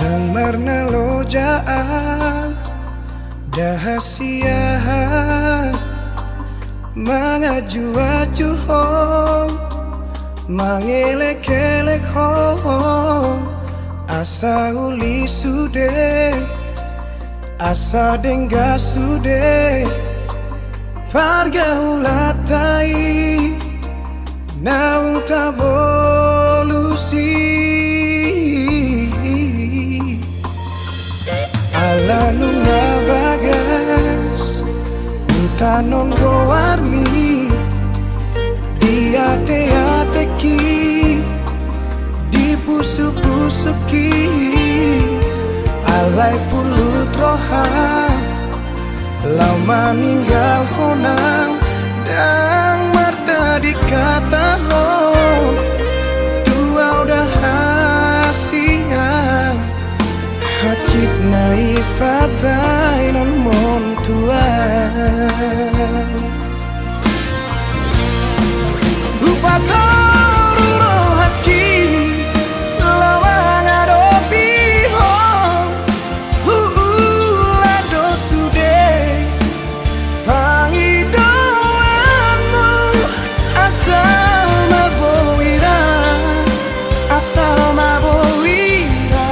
Dengar nalojaan dahasia mangaju-aju hong mangelek-elek hong asa uli sude asa dengga sude pargaulatai naung tavolusi ala nunga bagas utanon gowarmi diate-ateki dipusu-pusuki alai pulut rohang lama ninggal honang dan marta dikata ho tua udah hasian hacit naik pabai nan mon tuan lupa toru haki lawang adopi hong lado sude pangidoanmu asal mabowira asal mabowira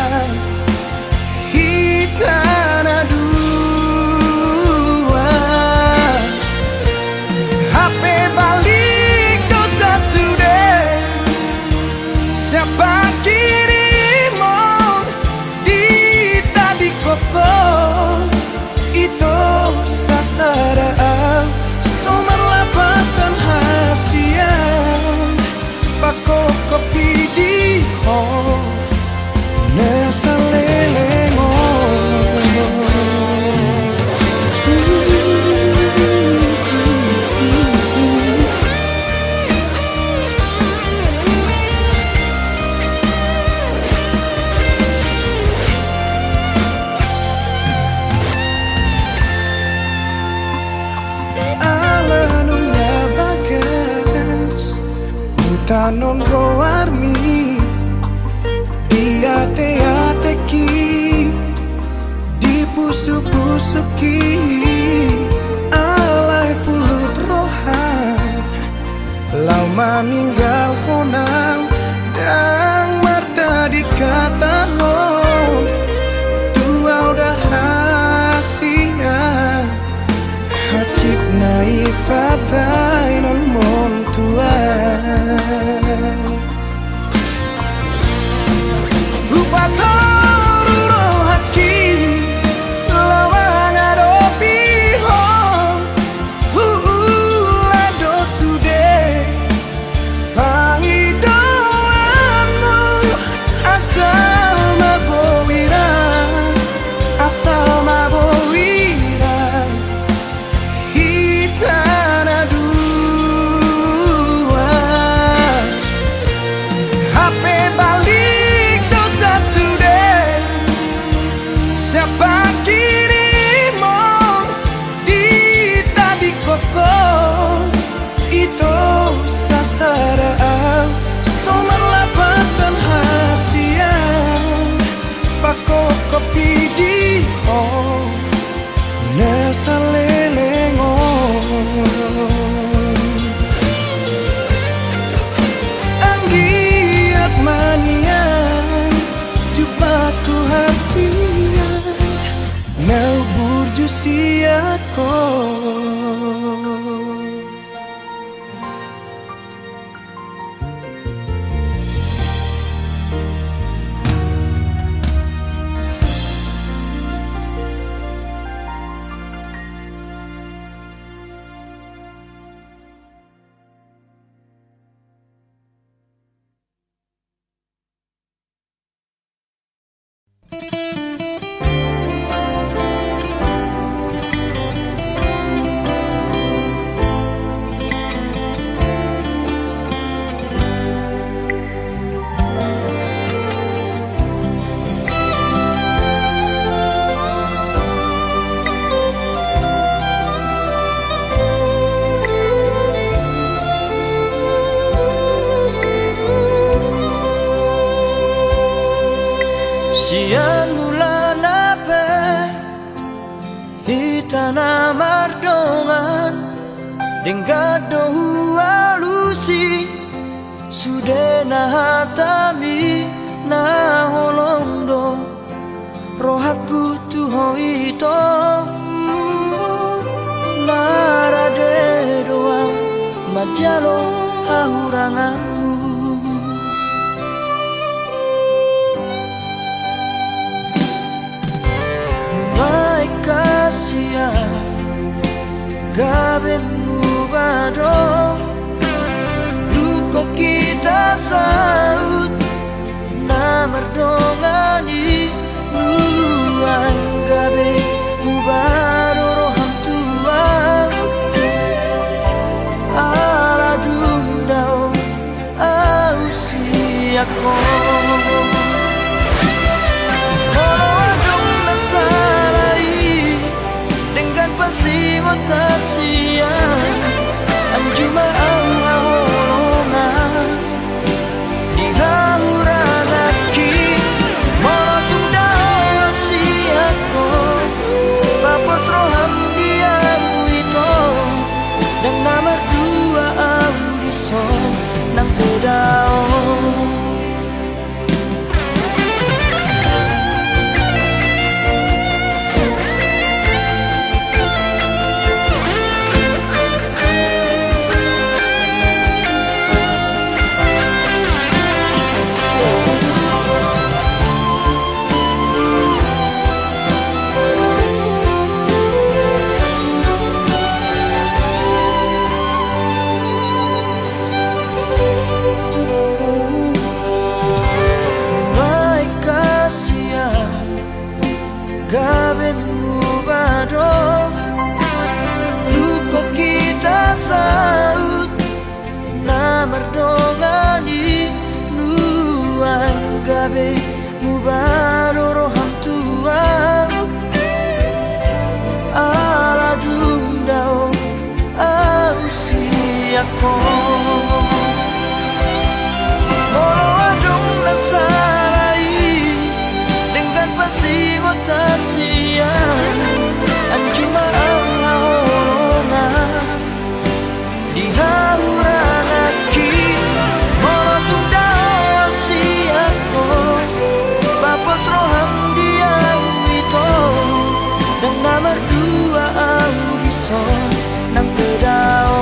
hitana dua HP balik dosa sudah siapa kirimu di tadi koko itu sasaraan sumber lapatan hasian pako kopi di hong nesa lelengo tanon gowarmi diate-ateki dipusu-pusuki alai pulut rohan lama ninggal honang dan marta dikata ho tua udah hasian hacit naik pabai non mon tuan lupa toru haki lawang adopi hong lado sude pangidoanmu asal mabowira asal mabowira hitana dua HP balik dosa sudah siapa kirimu di tadi koko itu sasaraan sumber lapatan hasian pako kopi di hong nesa lelengo anggiat manian jupaku hasian nau burjusiako Sian mula nape hitana mardongan Denggado alusi Sude na hatami na holongdo Rohaku tuho ito Narade doa majalo hahuranganmu Mulai kasihan Gabemu badong Luko kita saut Namardongani Nuang gabe Mubaro roham tua Ala dundao Ausi ako Tasia anjuma ahorona di hauralaki motum dasi ako papos roham dia itu dan nomor dua audiso nang pedao Gabemu badong Luko kita saut Namardongani Nuang gabe Mubaro roham tua Ala dundao Ausi ako Molo adong nasarai Dengan pasigo tasia Anjuma ahorona Di hauralaki Molotum dasi ako Papos roham dia itu Dan nomor dua audiso Nang pedao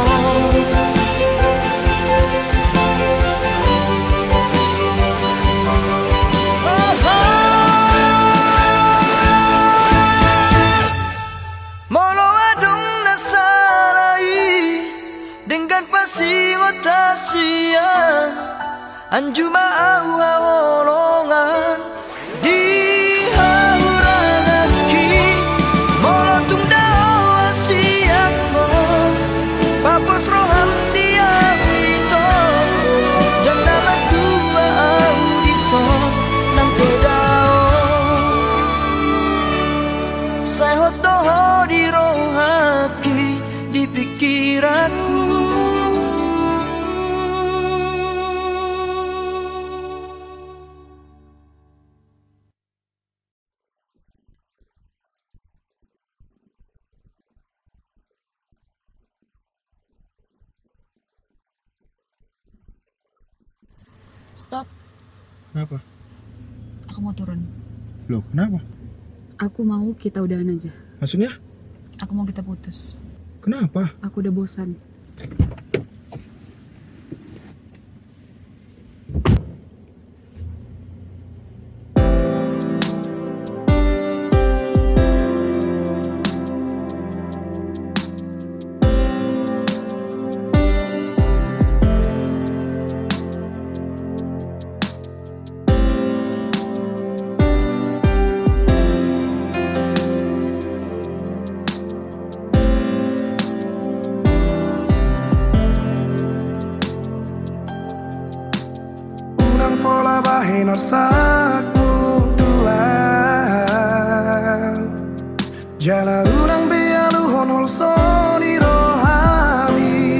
Dengan pasigo tasian Anjuma ahorongan Di hauralaki Molotum dao asiako Papos roham dia itu Dan nama dua audiso Nang pedao Saya doho di rohaki Di pikiranku Stop, Kenapa? aku mau turun. Loh, kenapa? Aku mau kita udahan aja. Maksudnya? Aku mau kita putus. Kenapa? Aku udah bosan. Sakmu tuan Jala ulang bialu honol soni rohami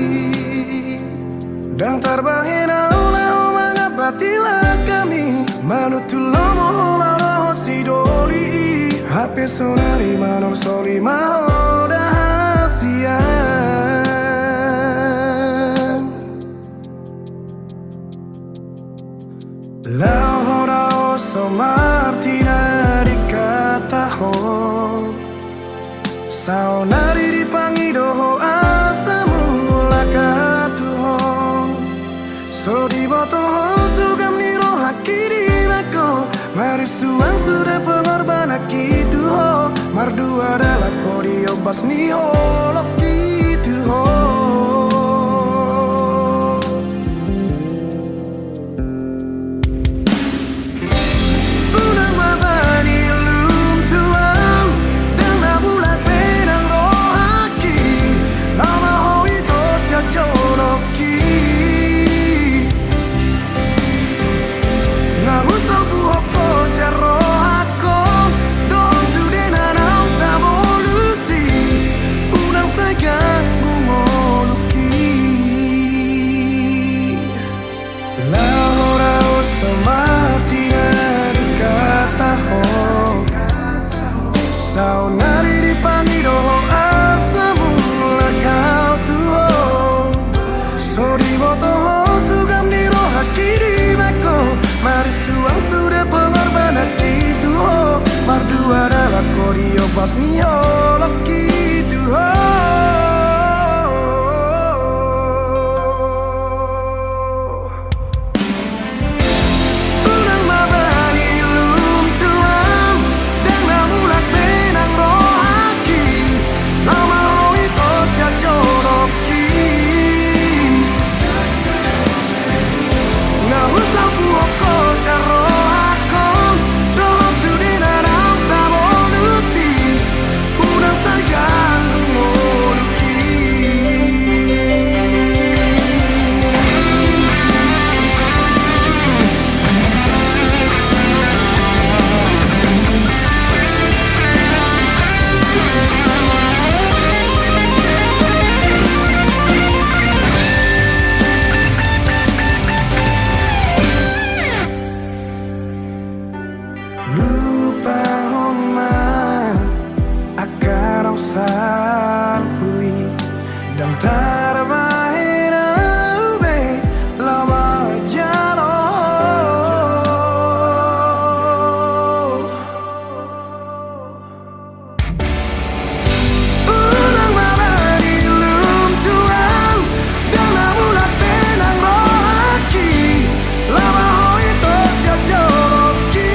Dan terbangin aula umanga batila kami Manutulomo ola rohosi Hape sona 505 rahasia. La hora oso martina di kataho saonari dipangido ho asamu lakatuho so di boto ho sugam niro hakiri nako marisuang sudah pengorbanan gitu ho mardu adalah kodio bas ni ho gitu ho. Saunari dipangido asamu lakau tuho Sori boto sugam niro hakiri bako marisuang sudah pengorbanan itu ho mardu adalah kodio pas nio laki tuho. Lupa homa akan ang salpui dan tarbahin ube lama jalo ulang mabadi lum tuang dan namulat penang rohaki lama ho itu siap joloki.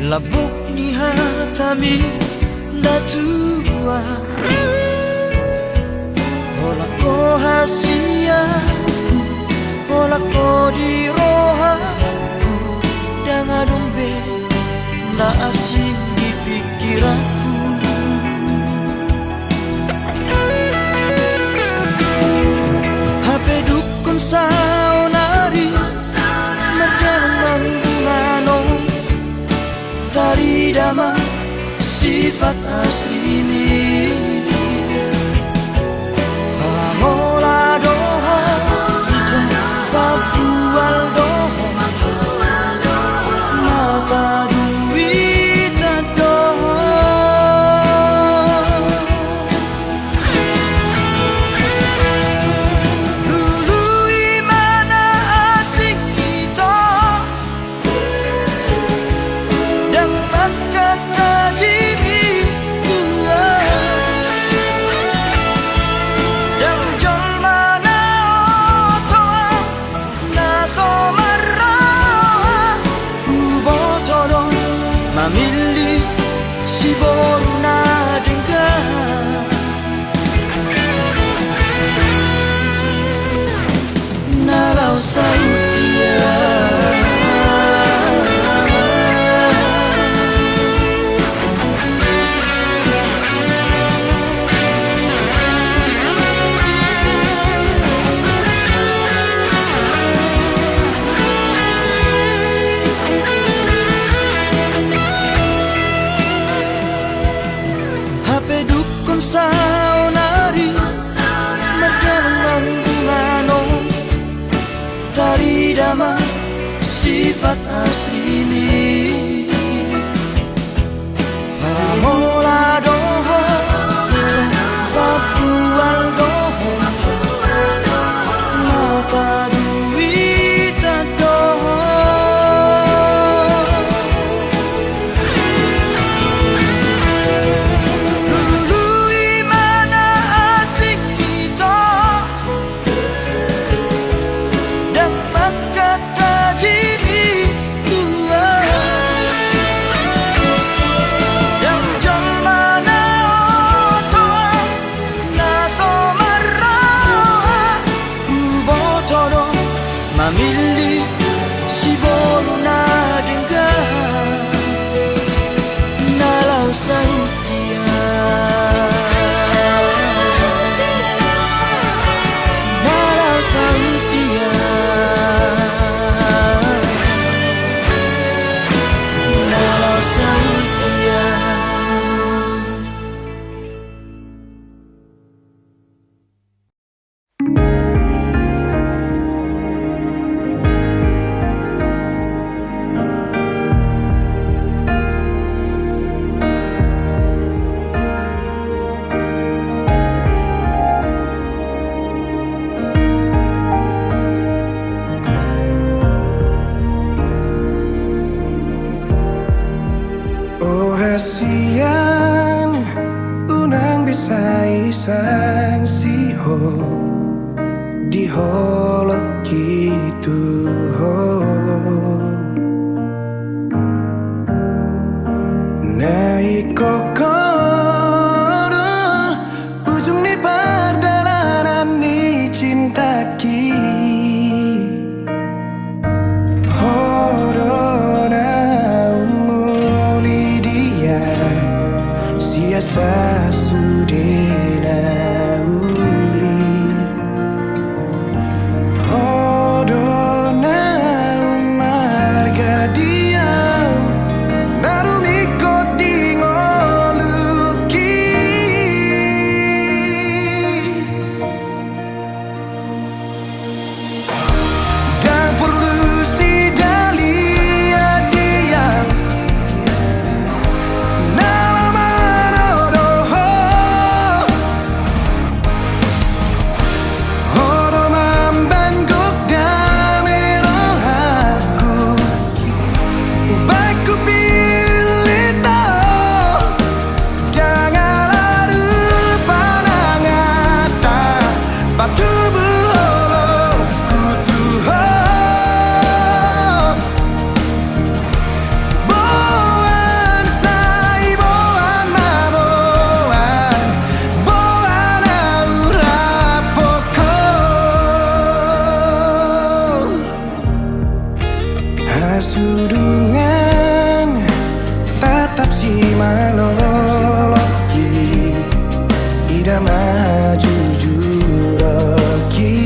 Labuk ni hatami natua Hola ko hasiaku Hola ko di rohaku Dengan dombe na asing di pikiranku HP dukun saunari Merjalan sifat asli Pamola doha ito papual doha mata duit doha dulu imana asing ito dan makan tajimi dan jol mana otoa naso marah ubotodon mamili si boruna dengar nalau saya HP dukun saunari Merjalan mano Tari dama sifat asli Pamola doho Papual doho Mata duit doho Mamili si boruna dengar nalau sautia nalau sautia nalau sautia Oh hasian unang bisay sang siho di holok gitu ho naik kokoro ujung ni perjalanan ni cinta ki Siasa sudena uli Odona marga diau Narumiko dingoluki Dan perlu si dalia diau Sudungan tatap si maloloki ida maju juroki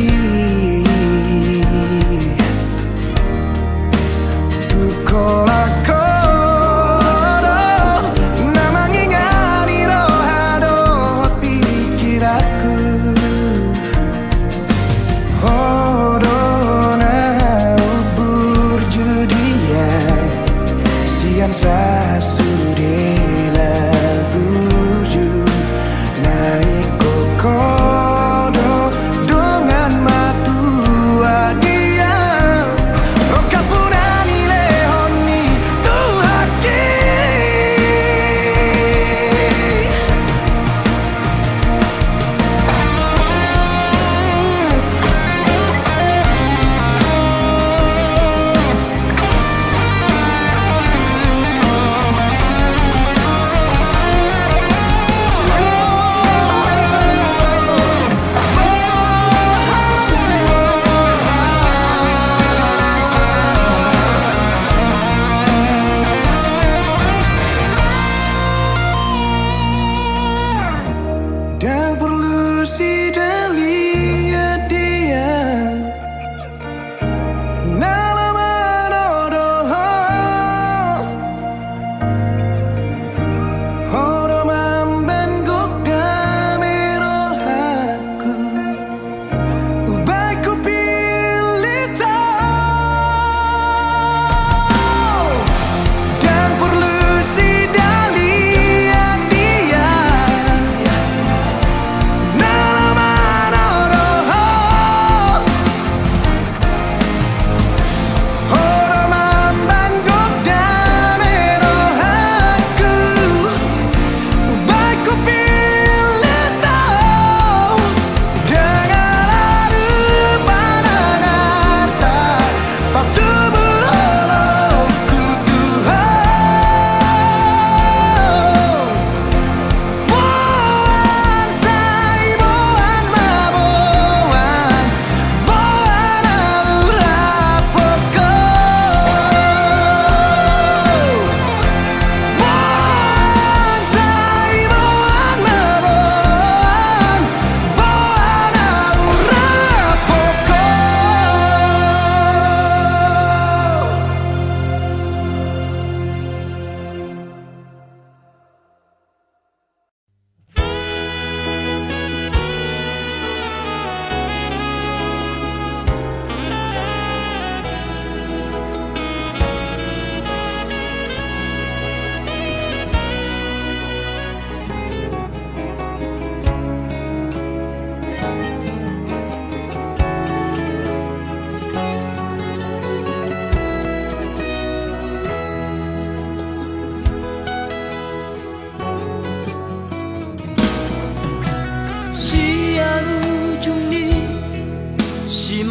tukola koro namang ingat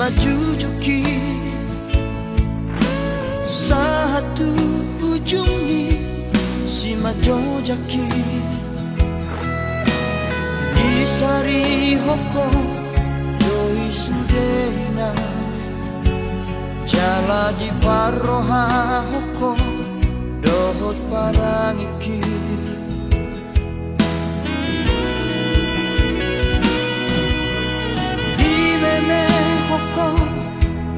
majujuki satu ujung ni si majojaki di sari hoko doi sudena jala di paroha hoko dohot parangiki di meme hoko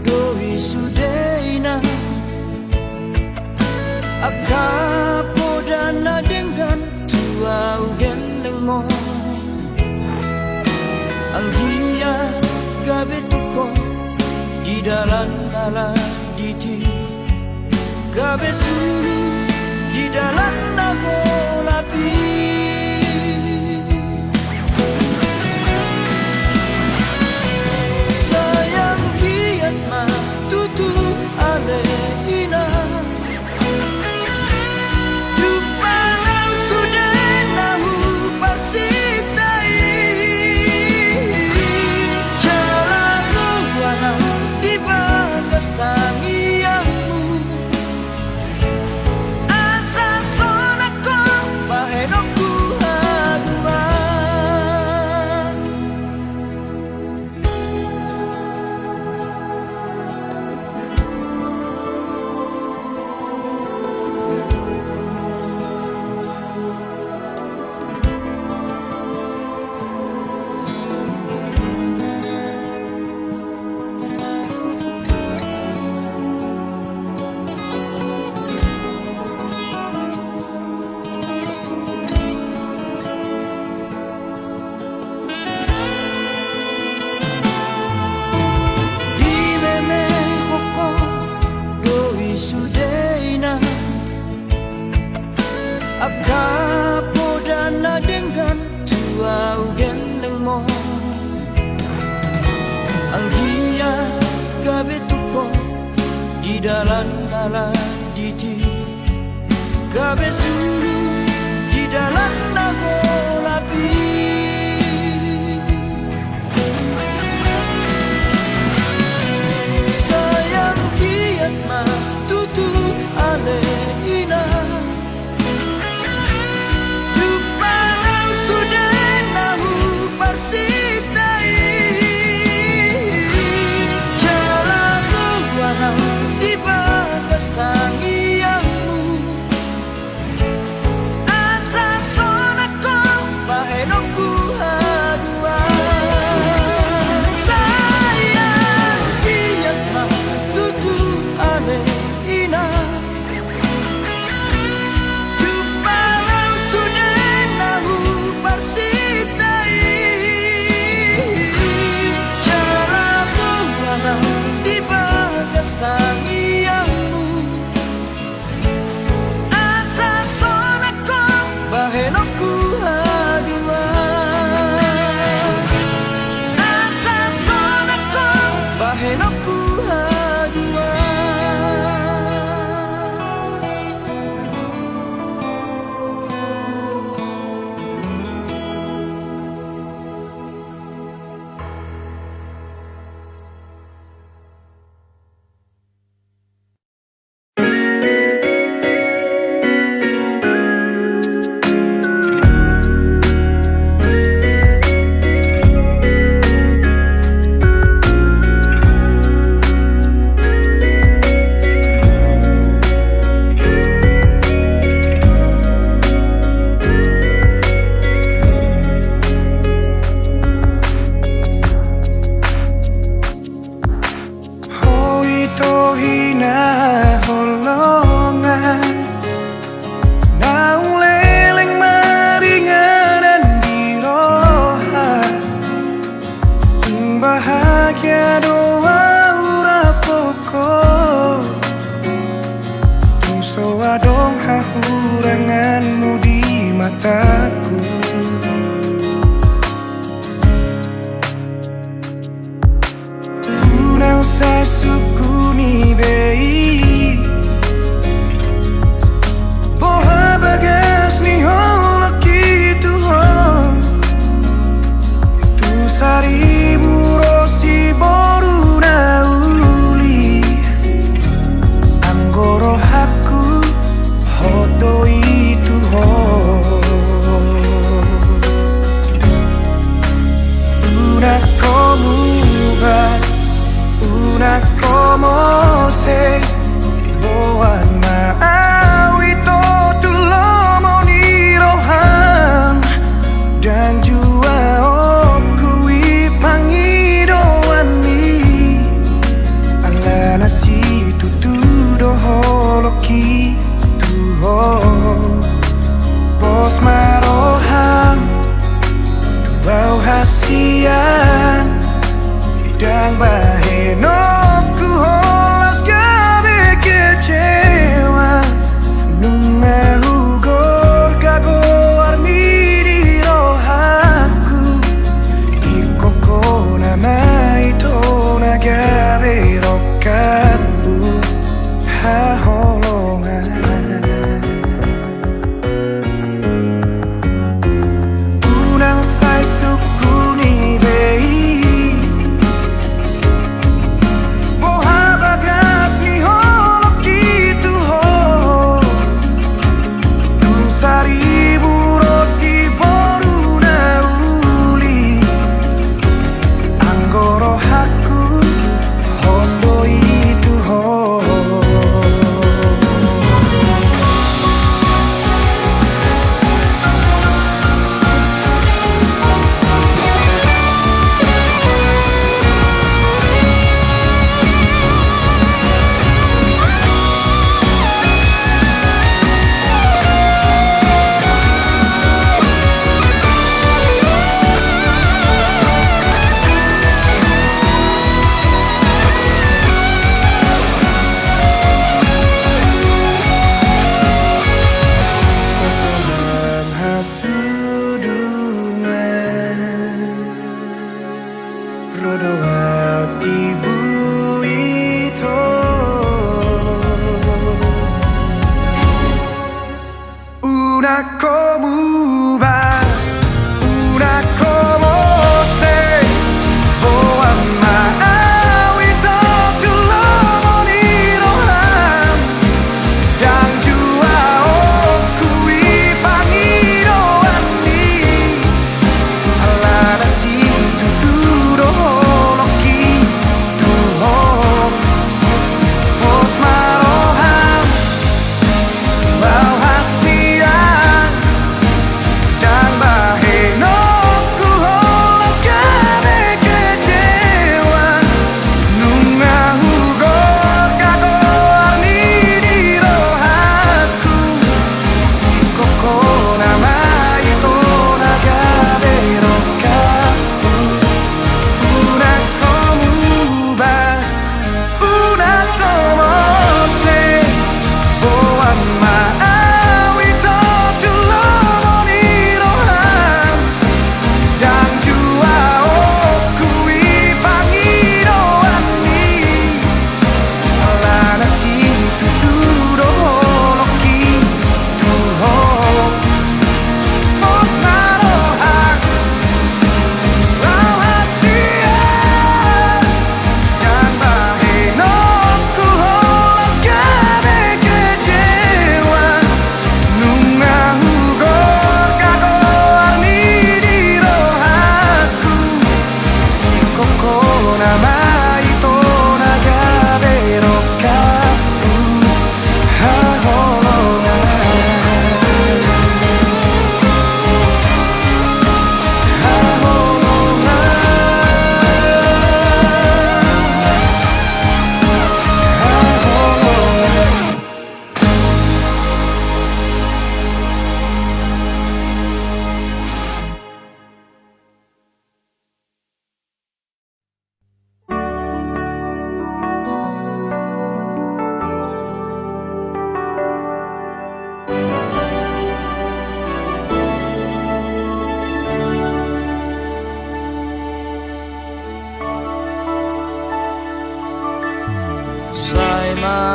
doi sudena akapodana dengan tua ugelengmo anggia gabe tuko di dalam diti gabe sulu di dalam nago lapi sayang biat ma tutu ale ina jupalau sudah nahu parsitai jalamu walau di bagas tangianmu asa sonako bahenokku haduan di meme hoko doi sudeina akapodana dengan tua ugelengmo anggia gabe tuko di dalam diti gabe sulu di dalam nago lapi sayang kiat ma tutu ale ina jupalau sudah nahu parsitai jalamu walau di bagas tangianmu asa sonako bahenokku haduan sayang kiat ma tutu ale ina jupalau sudah nahu parsitai jalamu walau di bagas tangianmu asa sonako bahenokku haduan asa sonako bahenokku haduan Hoi tohina holongan naung leleng maringanan di roha bahagia doa ura pokok so adong hahuranganmu di mataku Unang sa sukuni bei Boha bagas ni holok itu hon Tu sari burosi boruna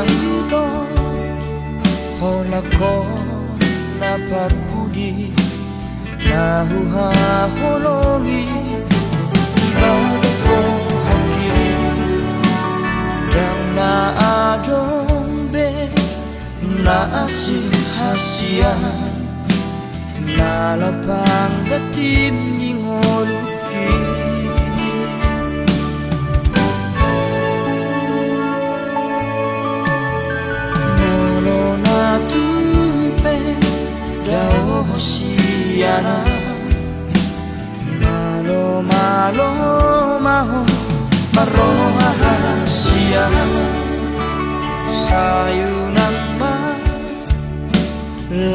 ito Hola ko na pagpudi Nahuhahologi Ibagas ko hakili Yang naadombe Naasihasiyan Nalapang datim ningoluki Nolo na tumpe Dao hosiyana Malo malo maho Maroha hasia Sayunan ma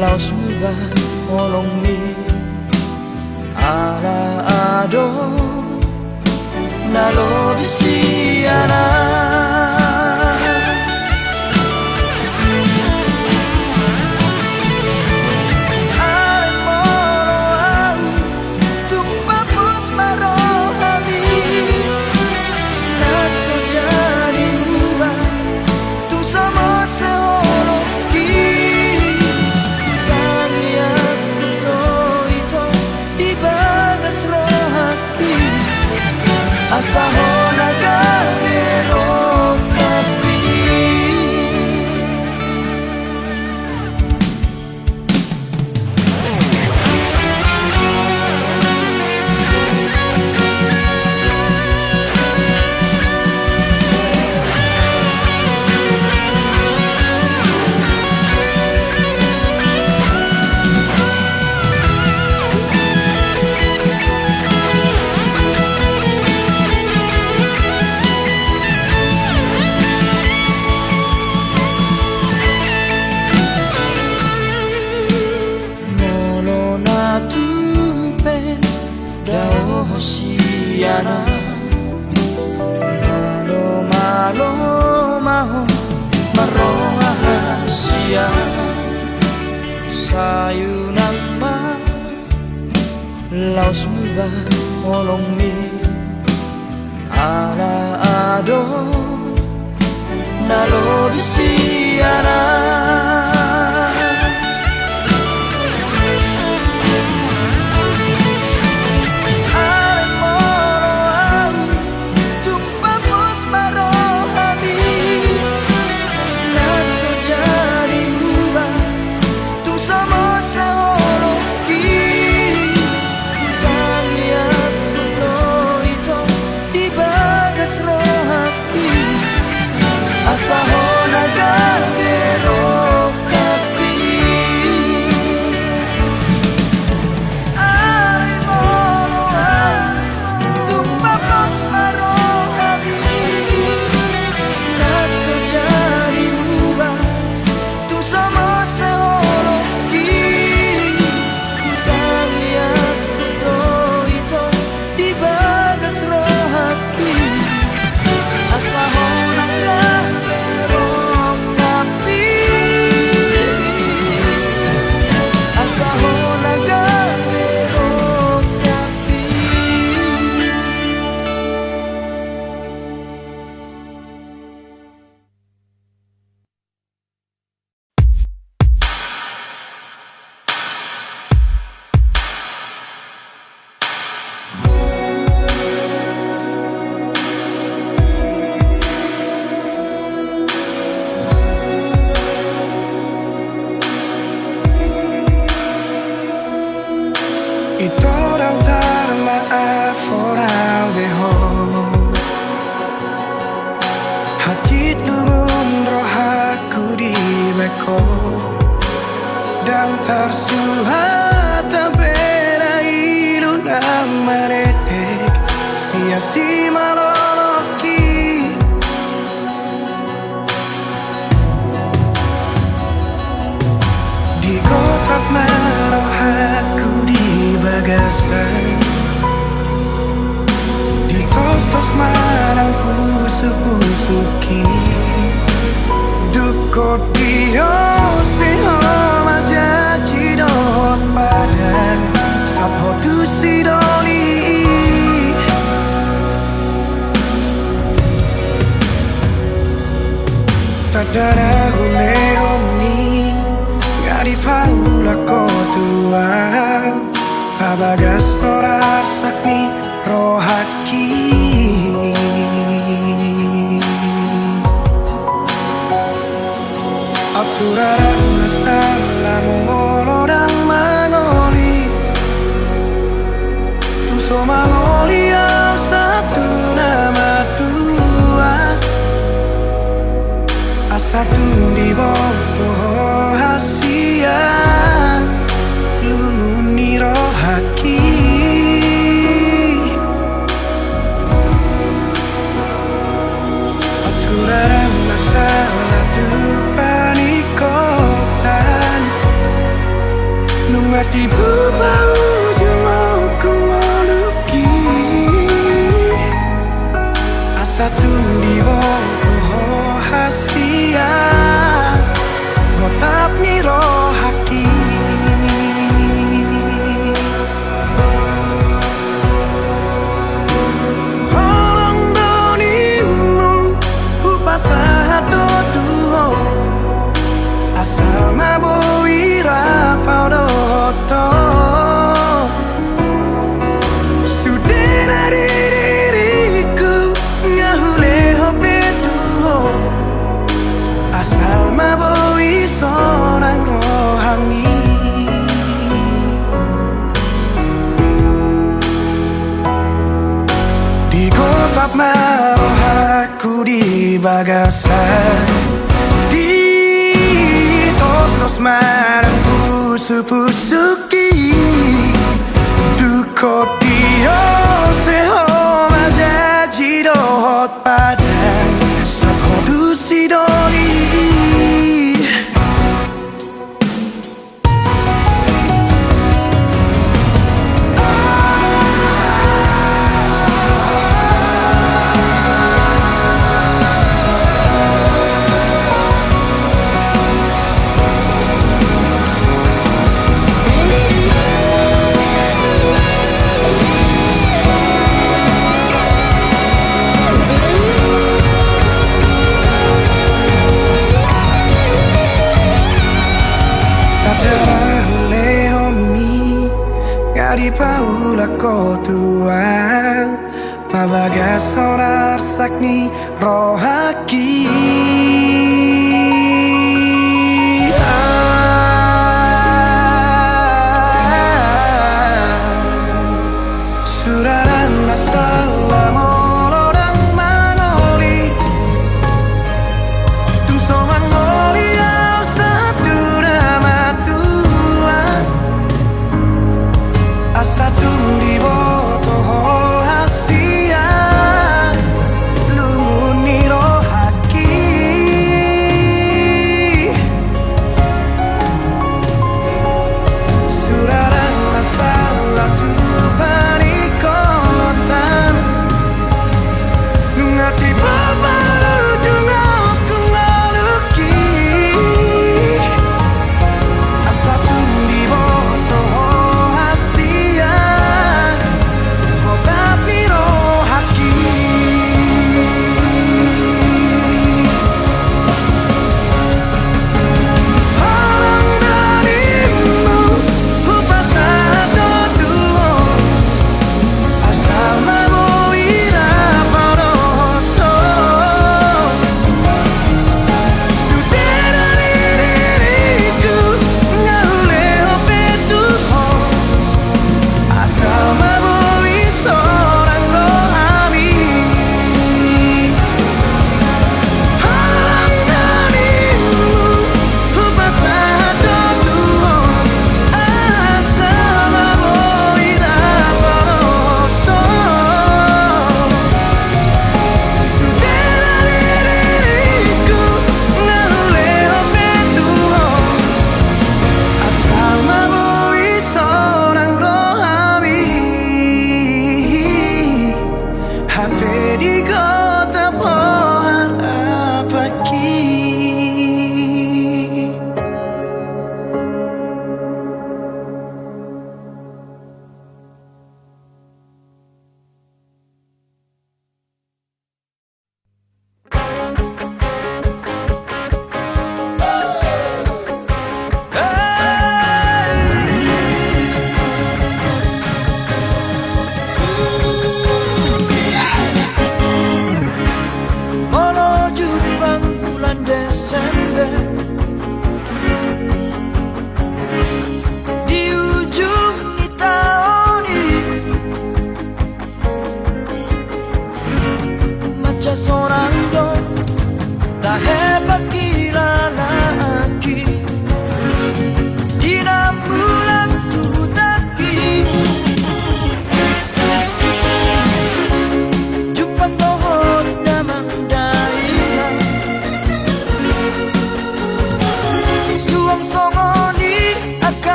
Laos muba Olong mi Ala ado Nalo bisiana Asaho nagamero kapi Hosiana Malo malo maho Maroha hasia Sayunan ma Laos muba olong mi Ala ado Nalo bisiana Asaho nagamero kapi Ay moro Tumpapos marohami Naso jadi muba Tu sama seoloki Italian kudo ito Di bagas rohaki Asaho Ito daw tarma aforau deho Hatid nun rohaku di beko Dan tersuhat tabera ilulang maretek Sia-si maloloki Di kotak marohaku bagasan Di tos-tos manang pusuk-pusuki Dukot dio siho majaji dot padang Sabho tu sidoli Tadara huleoni Ngari paula kotua Abaga sorar sakni rohaki Absurara nasala molodang mangoli Tuso mangoli au satu nama tua Asatu di boto hasia Lumuni rohaki Absurara nasala tu panikotan Nungati bubau jumau kumoluki Asatu di boto hasia Gotap ni rohaki Holong donimu Upasahat do tuho Asal maboi rapau do hoto Sudena diriku Nyahule hobe tuho Asal maboi sonang rohani Digotap marohaku di bagasan Di tos-tos marang pusu-pusuki Duko dio seho majaji dohot padang Sakho du sidoli Di paula kotua Pabaga sonar sakni rohaki Suraran nasala molodang mangoli Tuso mangoli au satu nama tua Asatu di boto hasia Lumuni rohaki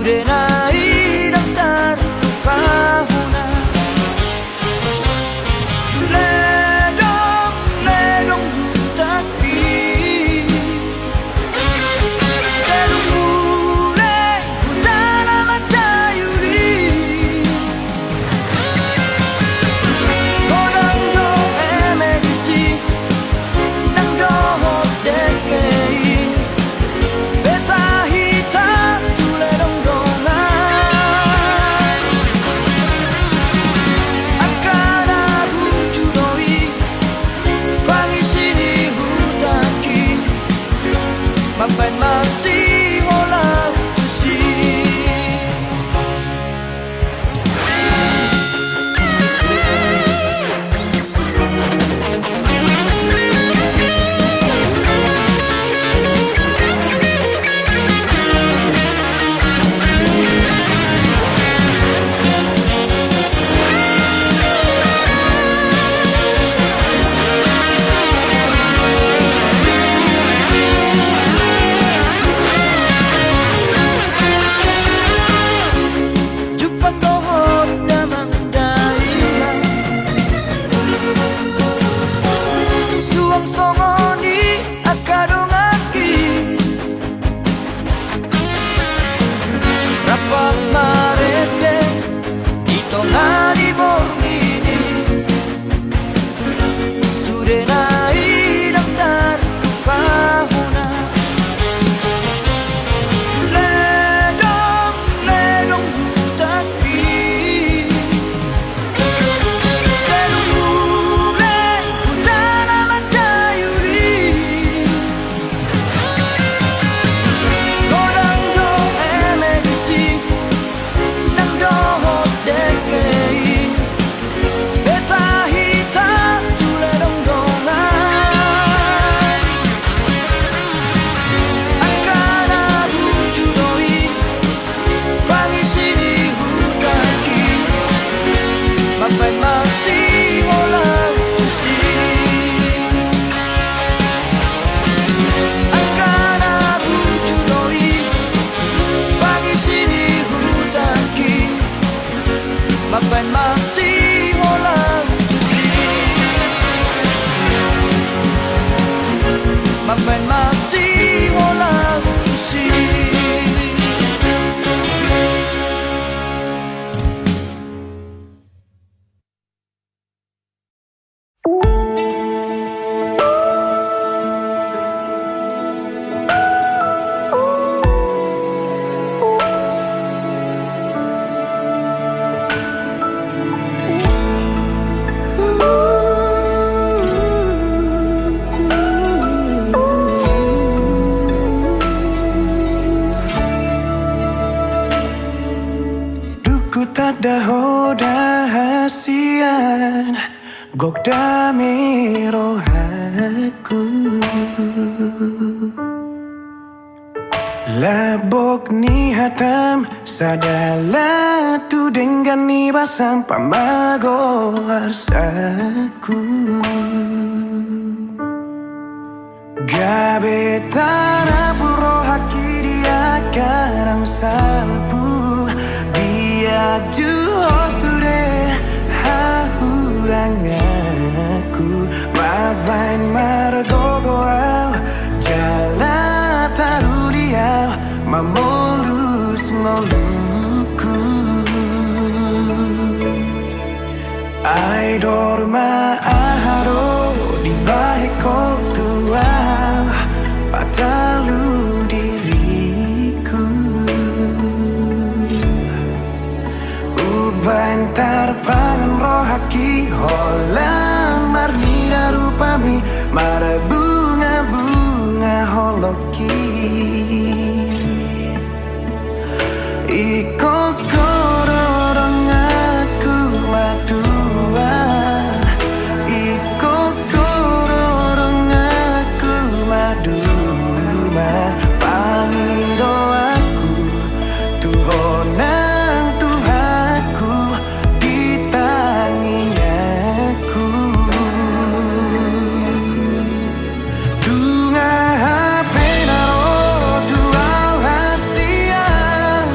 sudenai daftar bahuna. Ledong, ledong hutaki, ledong mure hutana matayuri. Kodang do emedisi, nang do dekei. Beta hita tule dong dongan, akana bujudoi, wangi sini hutaki, mapan masih olah usi. Jupang dohot damang daila, suang songoni akadongaki, rapat marede ito ngadi bongini, sudenai daftar bahuna. Ledong, ledong hutaki, ledong mure hutana matayuri. Kodang do emedisi, nang do dekei. Beta hita tule dong dongan, akana bujudoi, wangi sini hutaki, mapan masih olah usi. Akana bujudoi, wangi sini hutaki, mapan masih olah usi. Mapan masih olah usi. Duku tada hoda hasian Gok dami rohaku Labok ni hatam Sadala tu dengan ni basam pamago arsaku Gabe tara puro haki dia karang salapu Dia juho sure hahurangaku Mabain margogo au Jala taruliau Mamolus moluku Ai dorma aharo di baheko tua Patalu diriku Ubantar pangan rohaki Holan marnida rupami Mara bunga-bunga holoki Iko kororong aku madua Iko kororong aku maduma Pangido aku Tuhonan Tuhaku Ditangiaku Dunga hapenaro dua hasian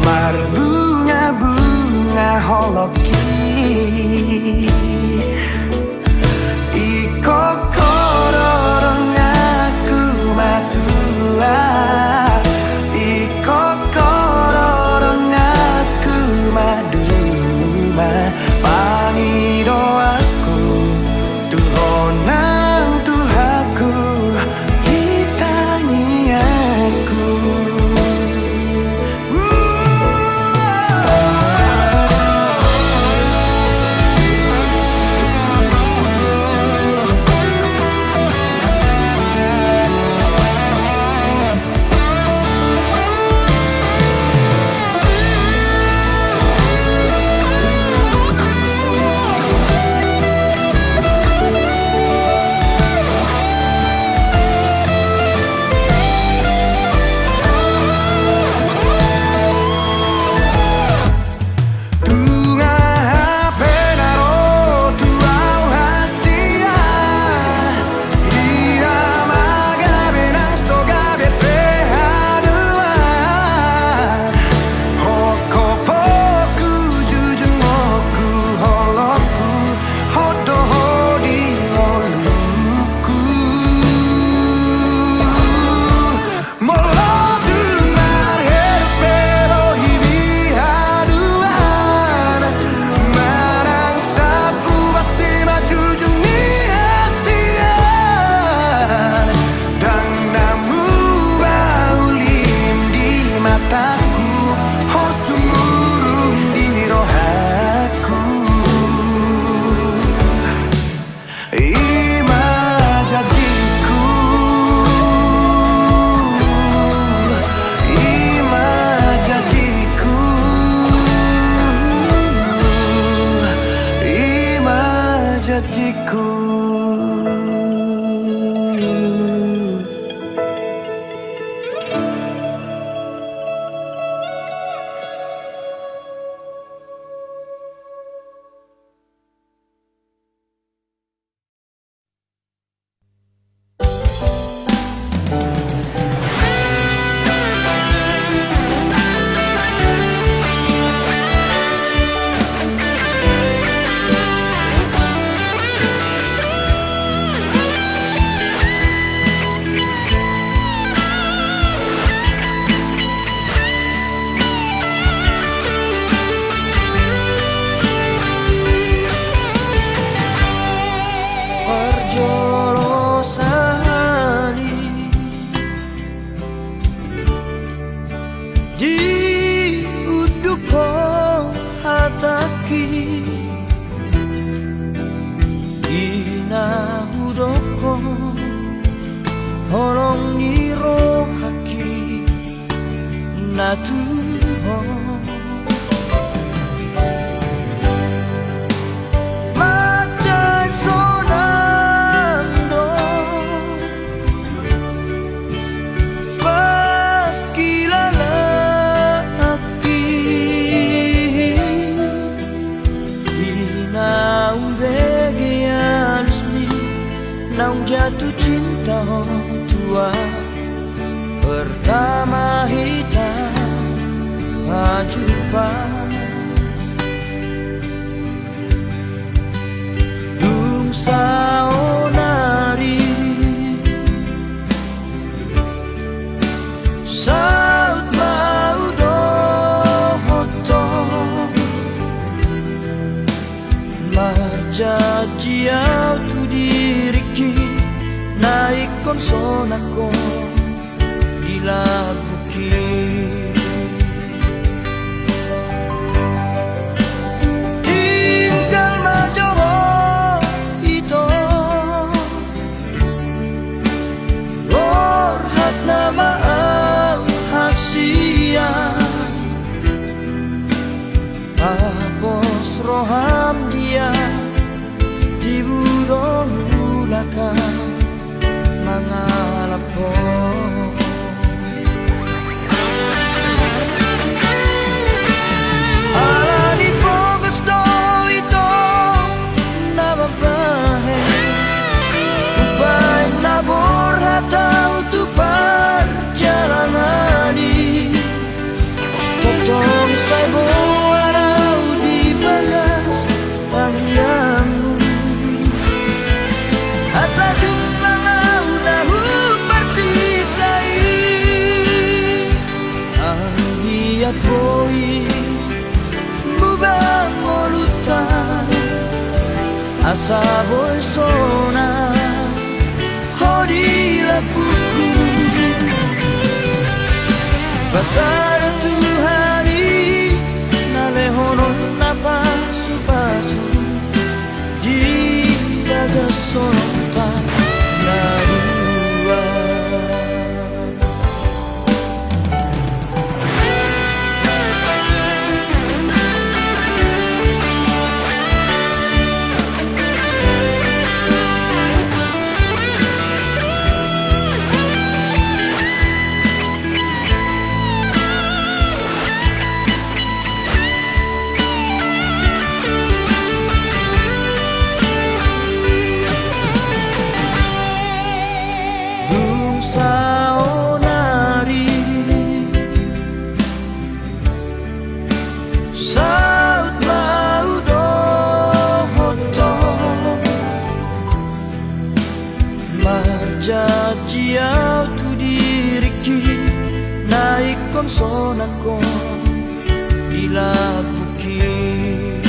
marbunga-bunga holoki iko kororong aku madua iko kororong aku maduma pangido aku tuhonang tuhaku ditangi aku. Jadiku jatuh cinta tua pertama hitam jumpa dung saonari saut mau dohoto marjajiau tu diriki naik konsonako dilabuki tinggal majoho ito lorhat nama hasia apos roham dia tibudon ulaka mangalap ko voi Buba voluta Asa voi sona Hori la buku Pasar Tuhari Nalehono napa supasu Didaga sonta narua Saonari Saut laudo hoto Majajiau tu diriki Naik konsonako Bila bukit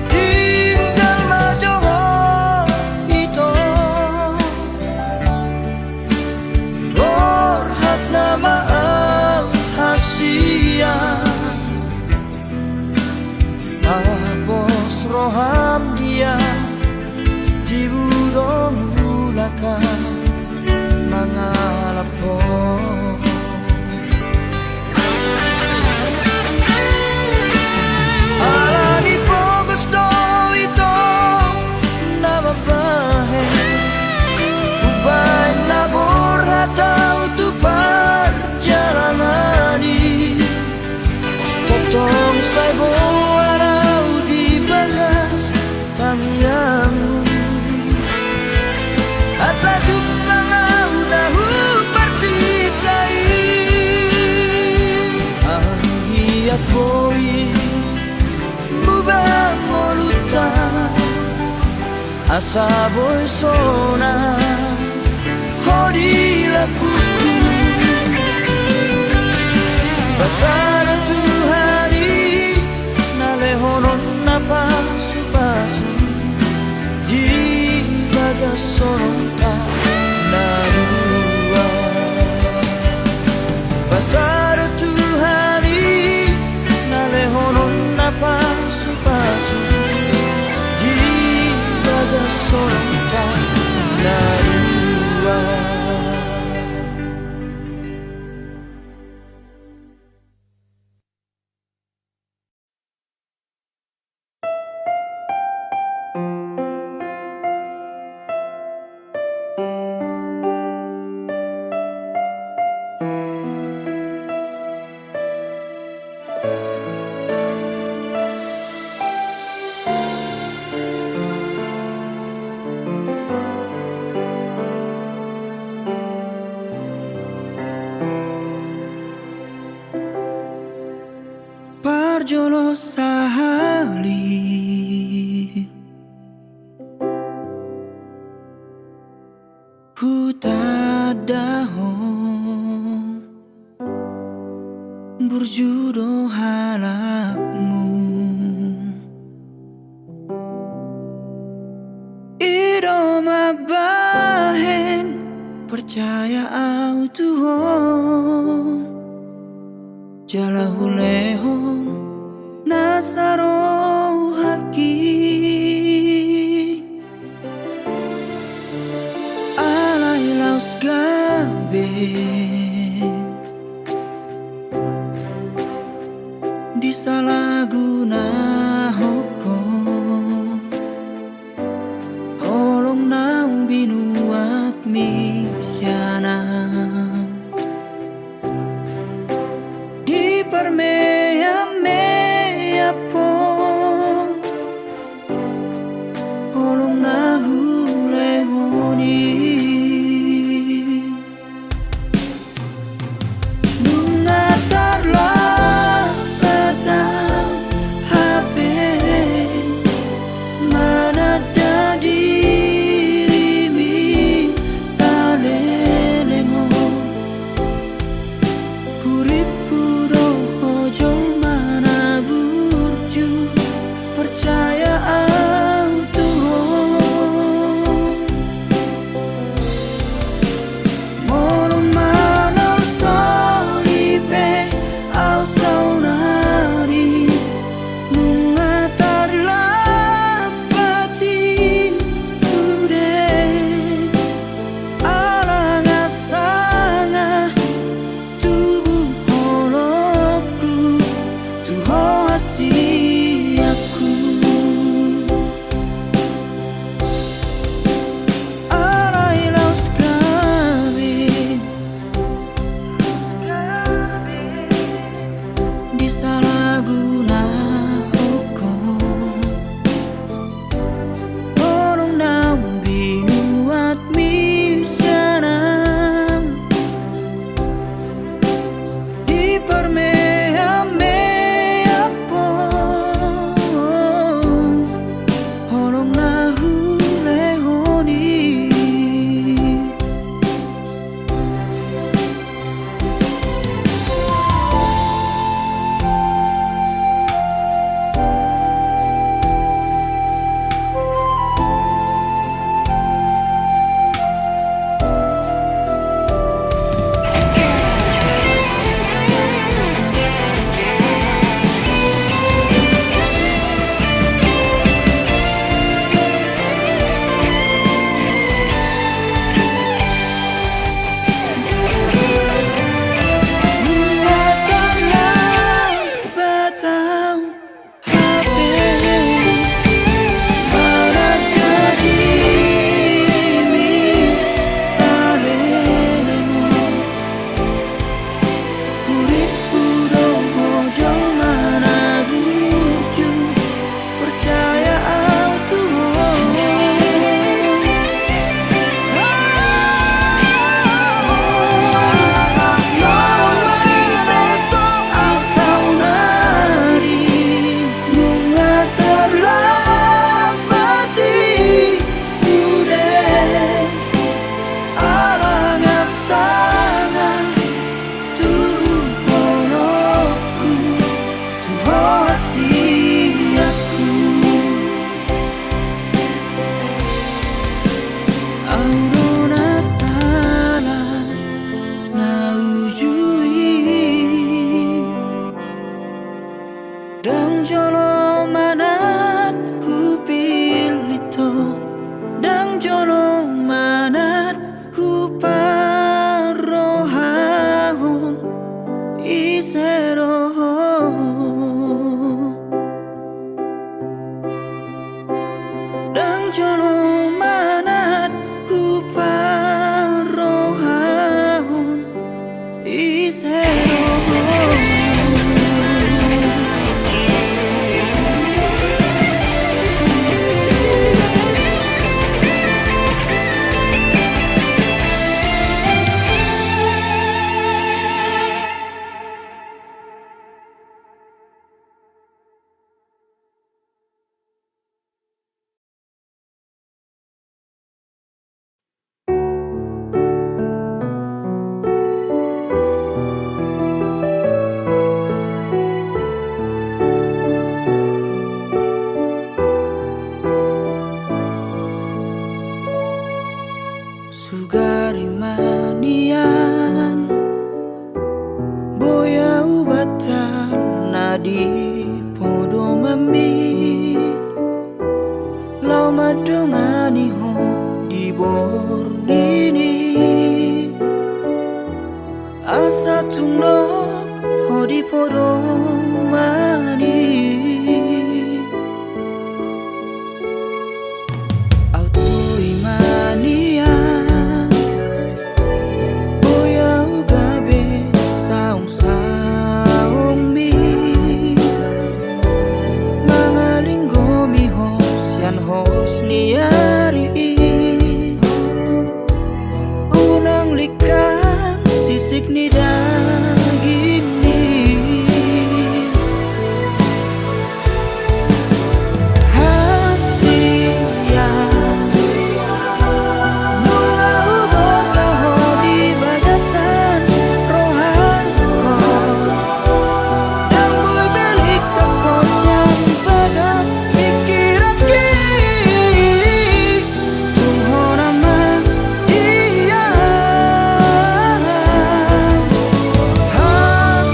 Tinggal majoho ito Lorhat nama ang hasia Tapos roham dia Di budong ulakan Mangalap ko Alagi po gusto ito na babae Ubay labor atau tu perjalanani Totong saibo araw di bagas tamiangmu Asa jumpa ngau dahu persikai Ang hiat boy Buba moluta Asa boy sona Hori la buku Pasar Tuhari Nalehonon napa supasu Di bagas sononta narua Pasar Tuhari Nalehonon napa supasu Di bagas sononta narua Parjolo sahali Hutadahong Burjudo halakmu Iroma bahen Percaya au Tuhan Jalahu lehon Nasaro haki Alai laus gabe Disalahguna hukum Holong naung binuat misyana Di permea-mea pon Holong nahu lehoni Nungatarlah patang boya ubatan nadi podo mami lau madongani ho di bor ini asa tunok ho di podo mani auto imania boya ugabe saung saung mi mangalinggo mi hos yan hos niari unang likan sisik ni daging ni hasia mula ugor kaho di bagasan rohanko dan boy belik ke pos yang bagas mikir aki tungho nama dia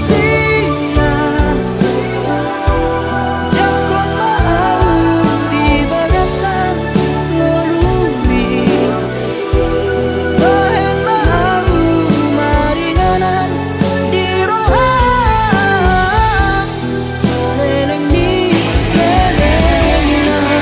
hasian jakon mau di bagasan ngelumi bahen mau maringanan di rohang saleleng ni lelengan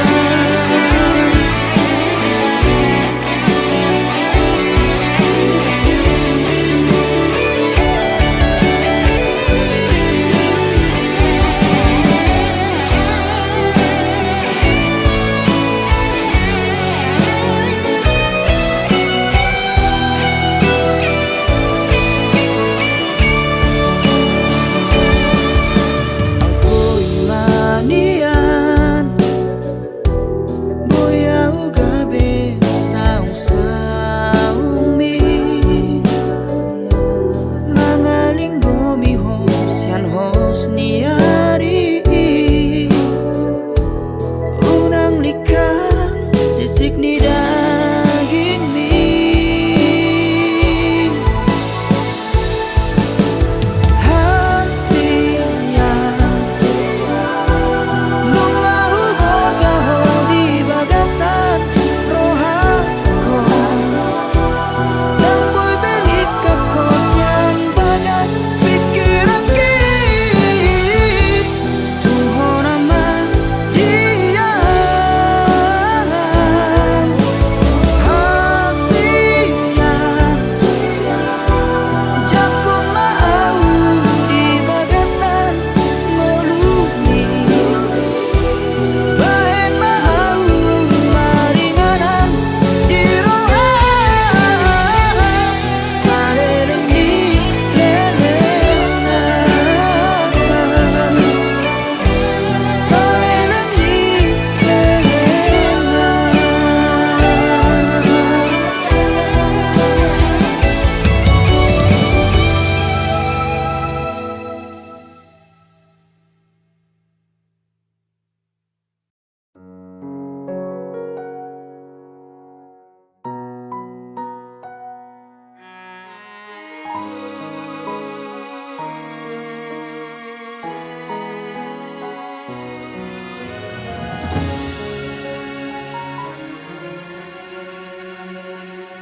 aku imanian boya ugabe saung saung mi mangalinggo mi hos yan hos niari unang likang sisik ni daging mi hasia bunga ugor kaho di bagasan rohangko dan boy belik ke kos yang bagas pikir aki tungho nama dia hasian jakon mau di bagasan ngelumi bahen mau maringanan di rohang saleleng ni lelengan saleleng ni lelengan.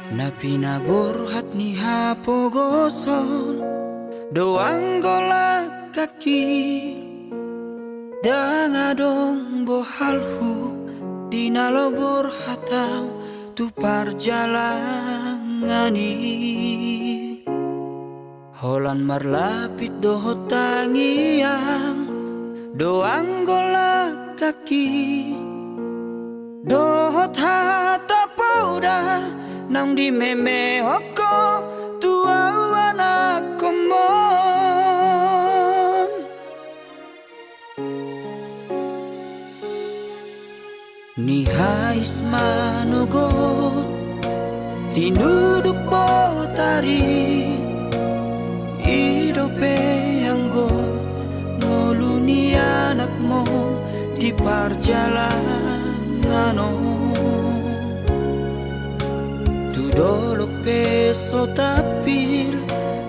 Na pinaburhat ni hapogoson doang golak kaki dangadong bohalhu dinalobor hatau tu parjalangani holan marlapit dohot tangiang doang golak kaki dohot hata pauda nang di meme hoko tua anak komon ni hais manogo tinuduk potari idope anggo ngoluni anakmu di parjalangano tu dolok peso tapil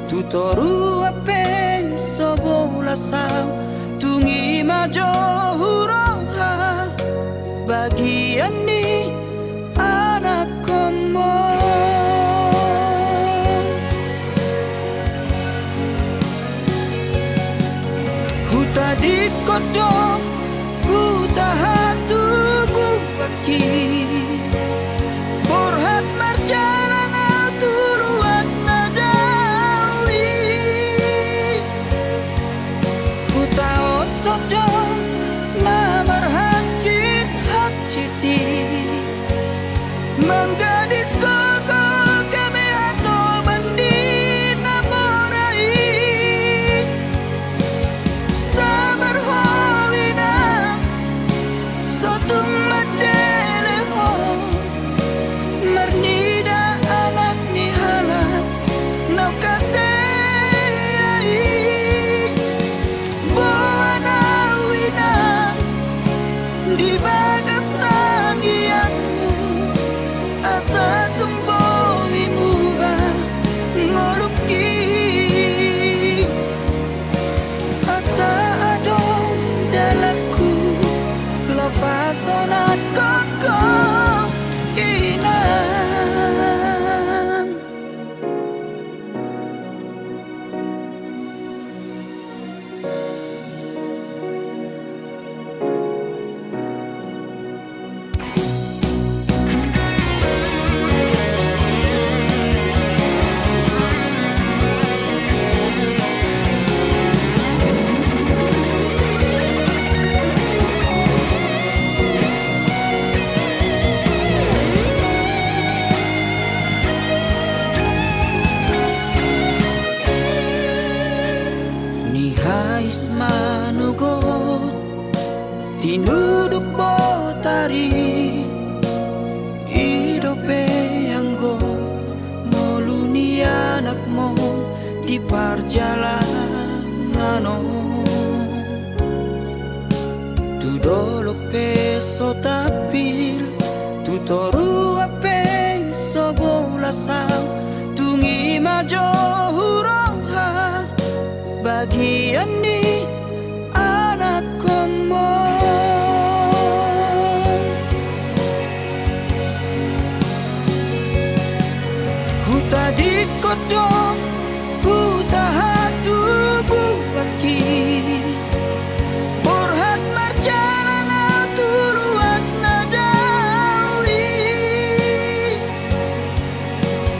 tu toru ape bola sao tungimajo hurohan bagian ni anak komo huta di kodok huta hatu bukaki borhat marjalan turuat nadawi huta otodo namar hajit hajiti menggadis koko kami atau bandi namorai sabar hawina sotung madele ho mernida anak ni halak nau kasei boana wina di bagas tangianmu asa tumbowi muba ngoluki asa adong dalaku lepas sonat koko inang ni hais manugot tinuduk botari idope anggo moluni anakmu di perjalanan tu dolok peso tapil tu toru ape so bola sao tungi majo hurohan bagian ni anak komo huta di kodok huta hatu bukaki borhat marjalan turuat nadawi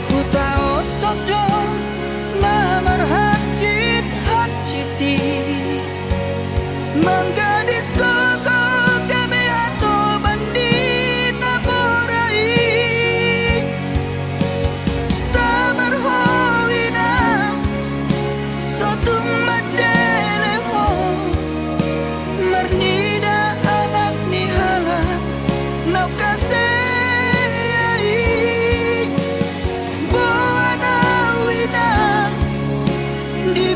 huta otodo namar hajit hajiti menggadis koko kami atau bandi namorai sabar hawina sotung madele ho mernida anak ni halak nau kasei boana wina di